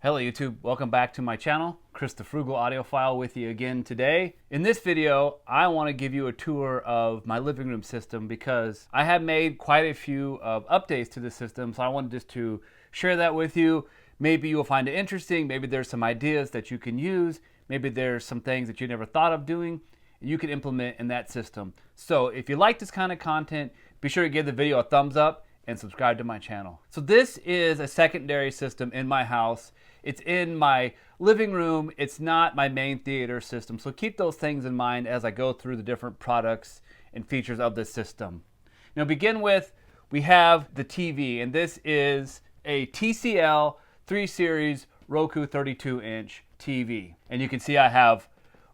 Hello YouTube, welcome back to my channel. Chris the Frugal Audiophile with you again today. In this video, I want to give you a tour of my living room system because I have made quite a few updates to the system, so I wanted just to share that with you. Maybe you'll find it interesting, maybe there's some ideas that you can use, maybe there's some things that you never thought of doing, and you can implement in that system. So if you like this kind of content, be sure to give the video a thumbs up and subscribe to my channel. So this is a secondary system in my house. It's in my living room. It's not my main theater system. So keep those things in mind as I go through the different products and features of this system. Now, to begin with, we have the TV, and this is a TCL 3 Series Roku 32-inch TV. And you can see I have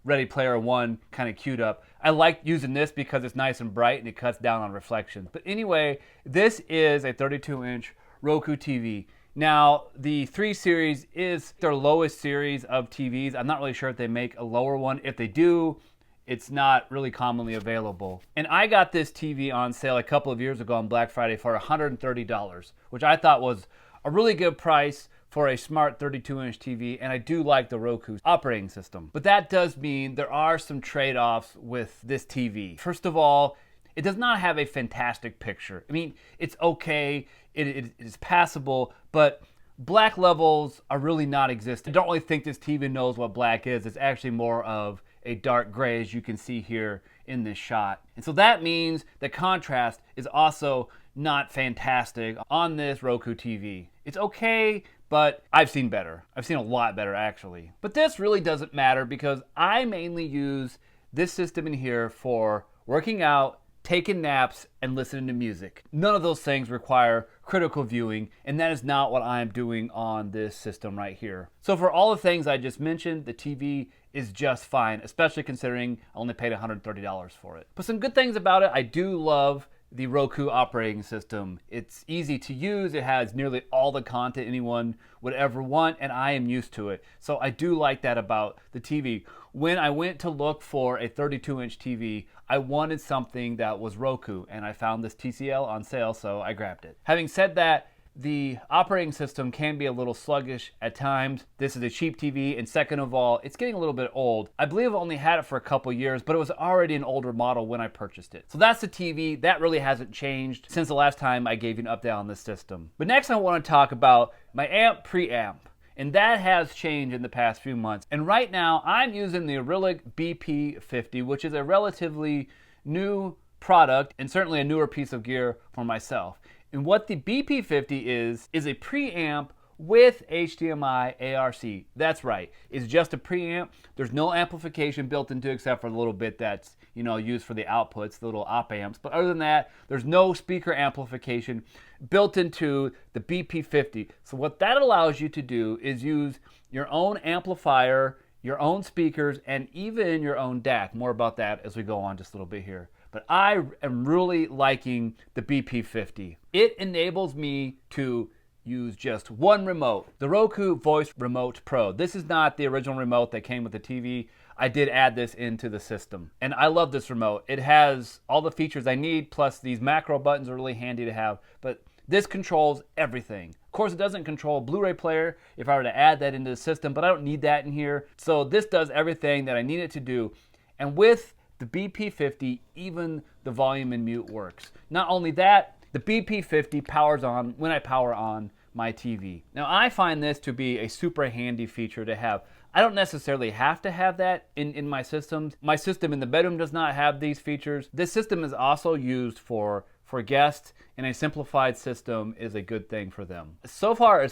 Ready Player One kind of queued up. I like using this because it's nice and bright and it cuts down on reflections. But anyway, this is a 32-inch Roku TV. Now, the 3 Series is their lowest series of TVs. I'm not really sure if they make a lower one. If they do, it's not really commonly available. And I got this TV on sale a couple of years ago on Black Friday for $130, which I thought was a really good price for a smart 32-inch TV, and I do like the Roku operating system. But that does mean there are some trade-offs with this TV. First of all, it does not have a fantastic picture. I mean, it's okay, it is passable, but black levels are really not existent. I don't really think this TV knows what black is. It's actually more of a dark gray, as you can see here in this shot. And so that means the contrast is also not fantastic on this Roku TV. It's okay, but I've seen better. I've seen a lot better, actually. But this really doesn't matter because I mainly use this system in here for working out, taking naps, and listening to music. None of those things require critical viewing, and that is not what I'm doing on this system right here. So for all the things I just mentioned, the TV is just fine, especially considering I only paid $130 for it. But some good things about it, I do love the Roku operating system. It's easy to use. It has nearly all the content anyone would ever want, and I am used to it. So I do like that about the TV. When I went to look for a 32-inch TV, I wanted something that was Roku, and I found this TCL on sale, so I grabbed it. Having said that, the operating system can be a little sluggish at times. This is a cheap TV, and second of all, it's getting a little bit old. I believe I've only had it for a couple years, but it was already an older model when I purchased it. So that's the TV. That really hasn't changed since the last time I gave you an update on this system. But next I want to talk about my amp preamp. And that has changed in the past few months. And right now, I'm using the Acrylic BP50, which is a relatively new product and certainly a newer piece of gear for myself. And what the BP50 is a preamp with HDMI ARC. That's right, it's just a preamp. There's no amplification built into it except for the little bit that's used for the outputs, the little op amps. But other than that, there's no speaker amplification built into the BP50. So what that allows you to do is use your own amplifier, your own speakers, and even your own DAC. More about that as we go on just a little bit here. But I am really liking the BP50. It enables me to use just one remote, the Roku Voice Remote Pro. This is not the original remote that came with the TV. I did add this into the system. And I love this remote. It has all the features I need, plus these macro buttons are really handy to have. But this controls everything. Of course, it doesn't control a Blu-ray player if I were to add that into the system, but I don't need that in here. So this does everything that I need it to do. And with the BP50, even the volume and mute works. Not only that, the BP50 powers on when I power on my TV. Now, I find this to be a super handy feature to have. I don't necessarily have to have that in my systems. My system in the bedroom does not have these features. This system is also used for guests, and a simplified system is a good thing for them. So far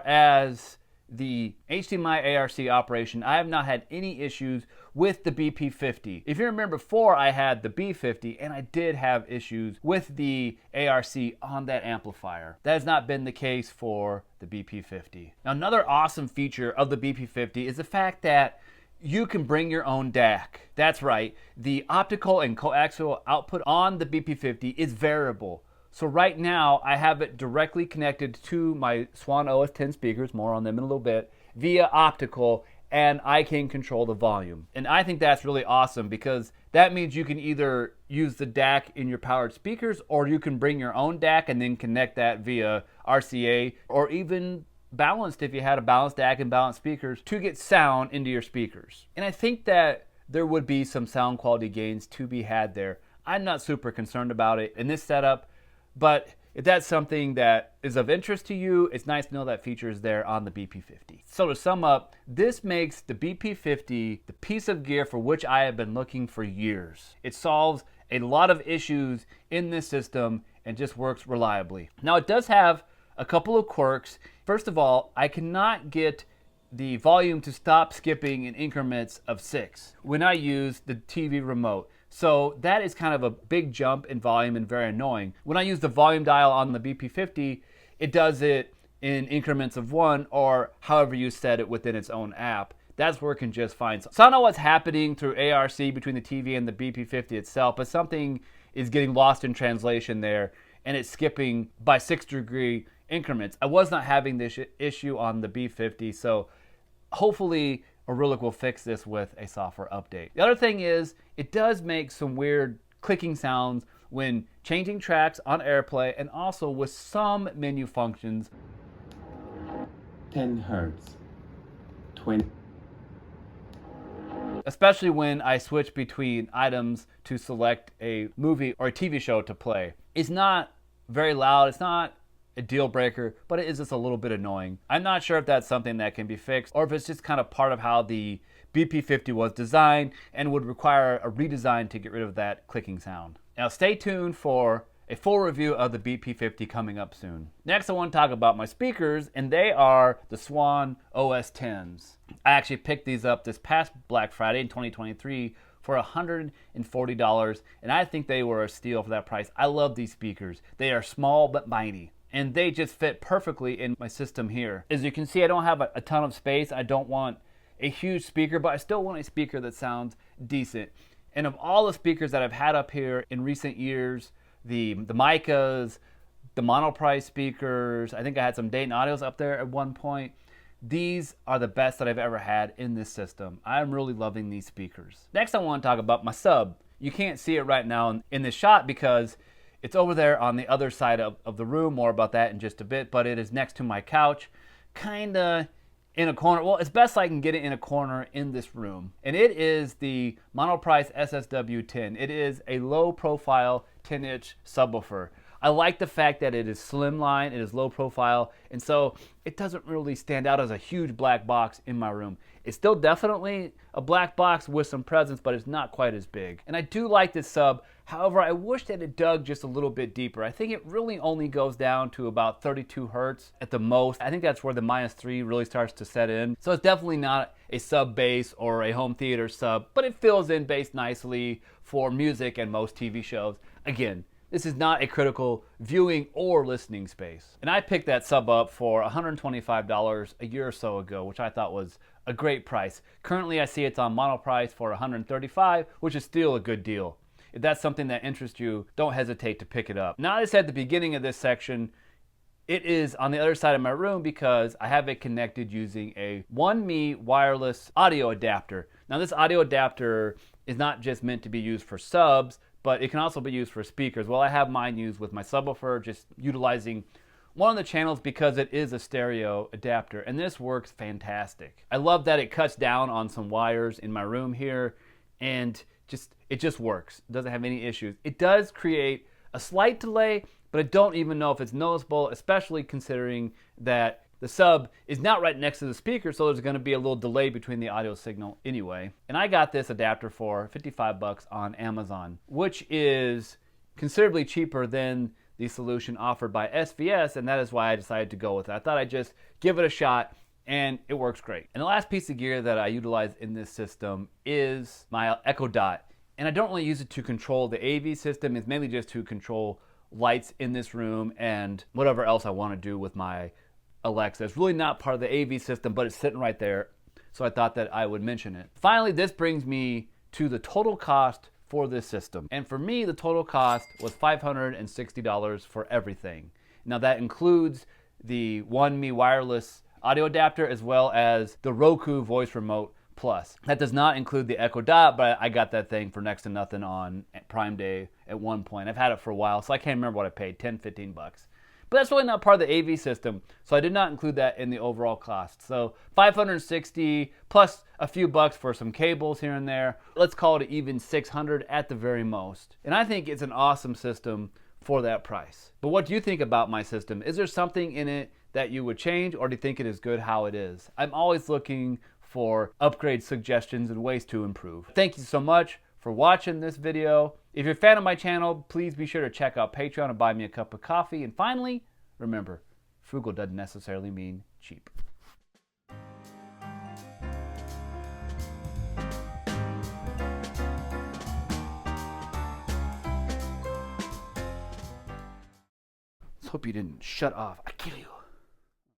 as the HDMI ARC operation, I have not had any issues with the BP50. If you remember before, I had the B50 and I did have issues with the ARC on that amplifier. That has not been the case for the BP50. Now, another awesome feature of the BP50 is the fact that you can bring your own DAC. That's right, the optical and coaxial output on the BP50 is variable. So right now, I have it directly connected to my Swan OS 10 speakers, more on them in a little bit, via optical, and I can control the volume. And I think that's really awesome because that means you can either use the DAC in your powered speakers, or you can bring your own DAC and then connect that via RCA, or even balanced if you had a balanced DAC and balanced speakers to get sound into your speakers. And I think that there would be some sound quality gains to be had there. I'm not super concerned about it in this setup, but if that's something that is of interest to you, it's nice to know that feature is there on the BP50. So to sum up, this makes the BP50 the piece of gear for which I have been looking for years. It solves a lot of issues in this system and just works reliably. Now it does have a couple of quirks. First of all, I cannot get the volume to stop skipping in increments of 6 when I use the TV remote. So that is kind of a big jump in volume and very annoying. When I use the volume dial on the BP50, it does it in increments of 1 or however you set it within its own app. That's working just fine. So I don't know what's happening through ARC between the TV and the BP50 itself, but something is getting lost in translation there and it's skipping by 6-degree increments. I was not having this issue on the B50, so hopefully Aureolic will fix this with a software update. The other thing is, it does make some weird clicking sounds when changing tracks on AirPlay and also with some menu functions. 10 hertz, 20. Especially when I switch between items to select a movie or a TV show to play. It's not very loud, it's not a deal breaker, but it is just a little bit annoying. I'm not sure if that's something that can be fixed or if it's just kind of part of how the BP50 was designed and would require a redesign to get rid of that clicking sound. Now stay tuned for a full review of the BP50 coming up soon. Next I want to talk about my speakers, and they are the Swan OS 10s. I actually picked these up this past Black Friday in 2023 for $140, and I think they were a steal for that price. I love these speakers. They are small but mighty, and they just fit perfectly in my system here. As you can see, I don't have a ton of space. I don't want a huge speaker, but I still want a speaker that sounds decent. And of all the speakers that I've had up here in recent years, the Micas, the monoprice speakers, I think I had some Dayton Audios up there at one point. These are the best that I've ever had in this system. I'm really loving these speakers. Next I want to talk about my sub. You can't see it right now in this shot because it's over there on the other side of the room. More about that in just a bit, but it is next to my couch, kinda in a corner. Well, it's best I can get it in a corner in this room. And it is the monoprice SSW10. It is a low profile 10-inch subwoofer. I like the fact that it is slimline, it is low profile, and so it doesn't really stand out as a huge black box in my room. It's still definitely a black box with some presence, but it's not quite as big. And I do like this sub. However, I wish that it dug just a little bit deeper. I think it really only goes down to about 32 hertz at the most. I think that's where the -3 really starts to set in. So it's definitely not a sub bass or a home theater sub, but it fills in bass nicely for music and most TV shows. Again, this is not a critical viewing or listening space. And I picked that sub up for $125 a year or so ago, which I thought was a great price. Currently, I see it's on monoprice for $135, which is still a good deal. If that's something that interests you, don't hesitate to pick it up. Now, as I said at the beginning of this section, it is on the other side of my room because I have it connected using a 1Me wireless audio adapter. Now, this audio adapter is not just meant to be used for subs, but it can also be used for speakers. Well, I have mine used with my subwoofer, just utilizing one of the channels because it is a stereo adapter, and this works fantastic. I love that it cuts down on some wires in my room here, and it just works. It doesn't have any issues. It does create a slight delay, but I don't even know if it's noticeable, especially considering that the sub is not right next to the speaker, so there's going to be a little delay between the audio signal anyway. And I got this adapter for $55 on Amazon, which is considerably cheaper than the solution offered by SVS, and that is why I decided to go with it. I thought I'd just give it a shot, and it works great. And the last piece of gear that I utilize in this system is my Echo Dot. And I don't really use it to control the AV system. It's mainly just to control lights in this room and whatever else I want to do with my Alexa. It's really not part of the AV system, but it's sitting right there, so I thought that I would mention it. Finally, this brings me to the total cost for this system. And for me, the total cost was $560 for everything. Now that includes the 1Me wireless audio adapter as well as the Roku voice remote plus. That does not include the Echo Dot, but I got that thing for next to nothing on Prime Day at one point. I've had it for a while, so I can't remember what I paid, 10, 15 bucks. But that's really not part of the AV system, so I did not include that in the overall cost. So $560 plus a few bucks for some cables here and there. Let's call it even $600 at the very most. And I think it's an awesome system for that price. But what do you think about my system? Is there something in it that you would change, or do you think it is good how it is? I'm always looking for upgrade suggestions and ways to improve. Thank you so much for watching this video. If you're a fan of my channel, please be sure to check out Patreon and buy me a cup of coffee. And finally, remember, frugal doesn't necessarily mean cheap. Let's hope you didn't shut off. I kill you.